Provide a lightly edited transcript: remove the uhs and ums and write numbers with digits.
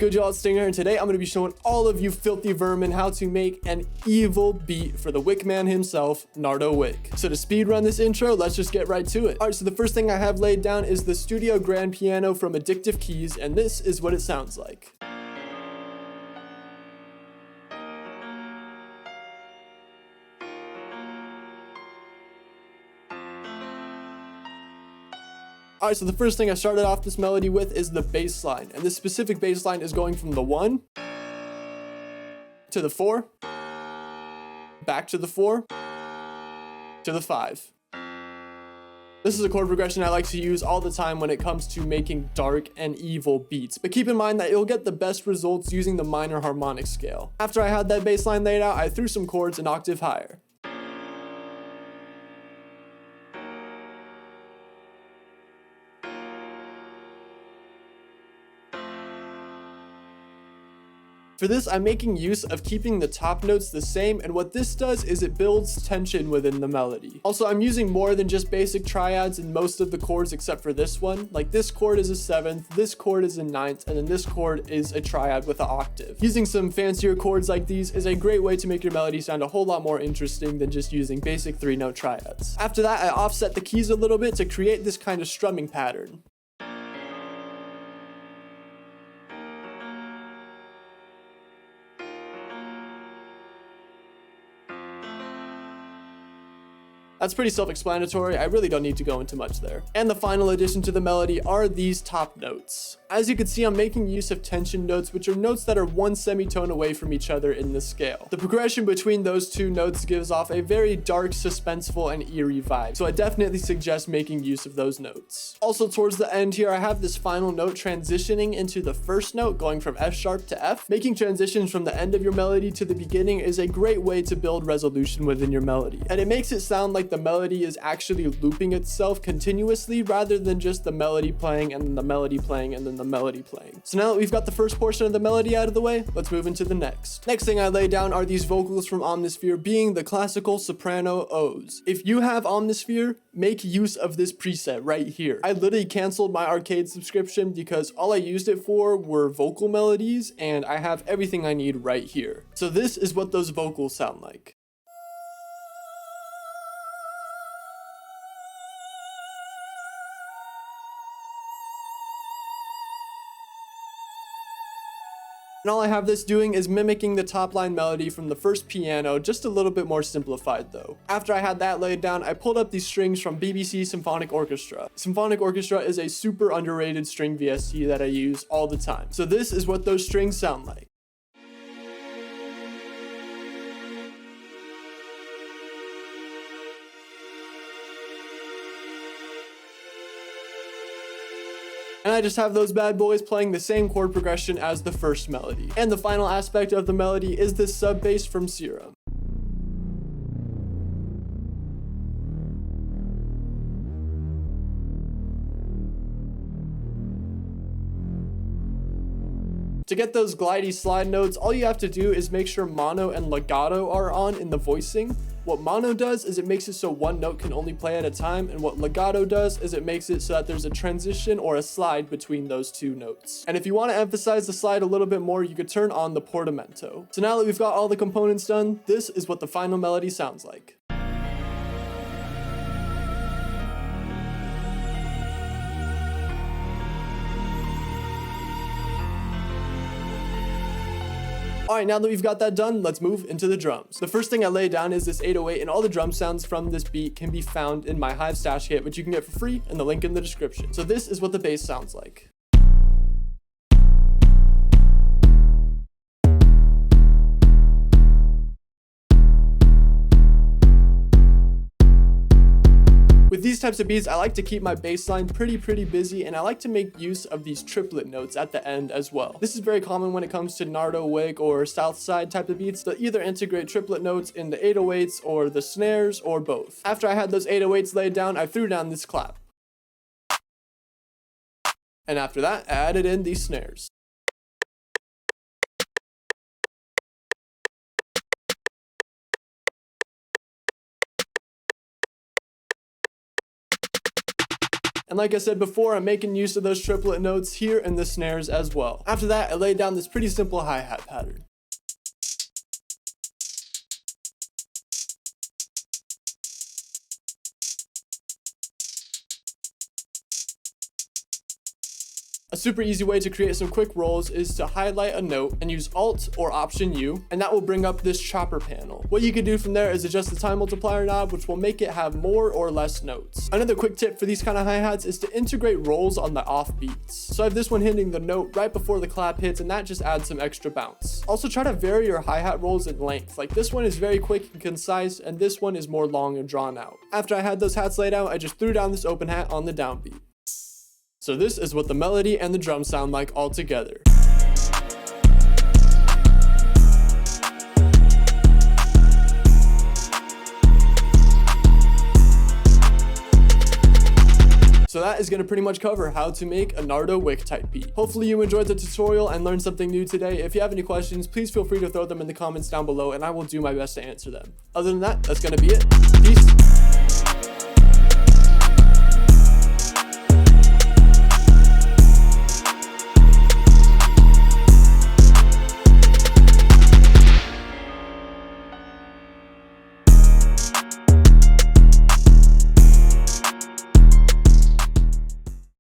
good, y'all? It's Stinger, and today I'm going to be showing all of you filthy vermin how to make an evil beat for the Wick man himself, Nardo Wick. So to speed run this intro, let's just get right to it. Alright, so the first thing I have laid down is the Studio Grand Piano from Addictive Keys, and this is what it sounds like. Alright, so the first thing I started off this melody with is the bass line, and this specific bass line is going from the 1 to the 4, back to the 4, to the 5. This is a chord progression I like to use all the time when it comes to making dark and evil beats, but keep in mind that you'll get the best results using the minor harmonic scale. After I had that bass line laid out, I threw some chords an octave higher. For this, I'm making use of keeping the top notes the same, and what this does is it builds tension within the melody. Also, I'm using more than just basic triads in most of the chords except for this one. Like this chord is a 7th, this chord is a 9th, and then this chord is a triad with an octave. Using some fancier chords like these is a great way to make your melody sound a whole lot more interesting than just using basic 3-note triads. After that, I offset the keys a little bit to create this kind of strumming pattern. That's pretty self-explanatory, I really don't need to go into much there. And the final addition to the melody are these top notes. As you can see, I'm making use of tension notes, which are notes that are one semitone away from each other in the scale. The progression between those two notes gives off a very dark, suspenseful, and eerie vibe, so I definitely suggest making use of those notes. Also, towards the end here, I have this final note transitioning into the first note, going from F sharp to F. Making transitions from the end of your melody to the beginning is a great way to build resolution within your melody, and it makes it sound like the melody is actually looping itself continuously rather than just the melody playing and then the melody playing and then the melody playing. So now that we've got the first portion of the melody out of the way, let's move into the next. Next thing I lay down are these vocals from Omnisphere, being the classical soprano O's. If you have Omnisphere, make use of this preset right here. I literally canceled my arcade subscription because all I used it for were vocal melodies, and I have everything I need right here. So this is what those vocals sound like. And all I have this doing is mimicking the top line melody from the first piano, just a little bit more simplified though. After I had that laid down, I pulled up these strings from BBC Symphonic Orchestra. Symphonic Orchestra is a super underrated string VST that I use all the time. So this is what those strings sound like. And I just have those bad boys playing the same chord progression as the first melody. And the final aspect of the melody is this sub bass from Serum. To get those glidey slide notes, all you have to do is make sure mono and legato are on in the voicing. What mono does is it makes it so one note can only play at a time, and what legato does is it makes it so that there's a transition or a slide between those two notes. And if you want to emphasize the slide a little bit more, you could turn on the portamento. So now that we've got all the components done, this is what the final melody sounds like. Alright, now that we've got that done, let's move into the drums. The first thing I lay down is this 808, and all the drum sounds from this beat can be found in my Hive stash kit, which you can get for free in the link in the description. So this is what the bass sounds like. With these types of beats, I like to keep my bass line pretty busy, and I like to make use of these triplet notes at the end as well. This is very common when it comes to Nardo Wick or Southside type of beats. They'll either integrate triplet notes in the 808s or the snares or both. After I had those 808s laid down, I threw down this clap. And after that, I added in these snares. And like I said before, I'm making use of those triplet notes here in the snares as well. After that, I laid down this pretty simple hi-hat pattern. A super easy way to create some quick rolls is to highlight a note and use Alt or Option U, and that will bring up this chopper panel. What you can do from there is adjust the time multiplier knob, which will make it have more or less notes. Another quick tip for these kind of hi-hats is to integrate rolls on the off beats. So I have this one hitting the note right before the clap hits, and that just adds some extra bounce. Also try to vary your hi-hat rolls in length. Like this one is very quick and concise, and this one is more long and drawn out. After I had those hats laid out, I just threw down this open hat on the downbeat. So this is what the melody and the drum sound like all together. So that is going to pretty much cover how to make a Nardo Wick type beat. Hopefully you enjoyed the tutorial and learned something new today. If you have any questions, please feel free to throw them in the comments down below and I will do my best to answer them. Other than that, that's going to be it. Peace.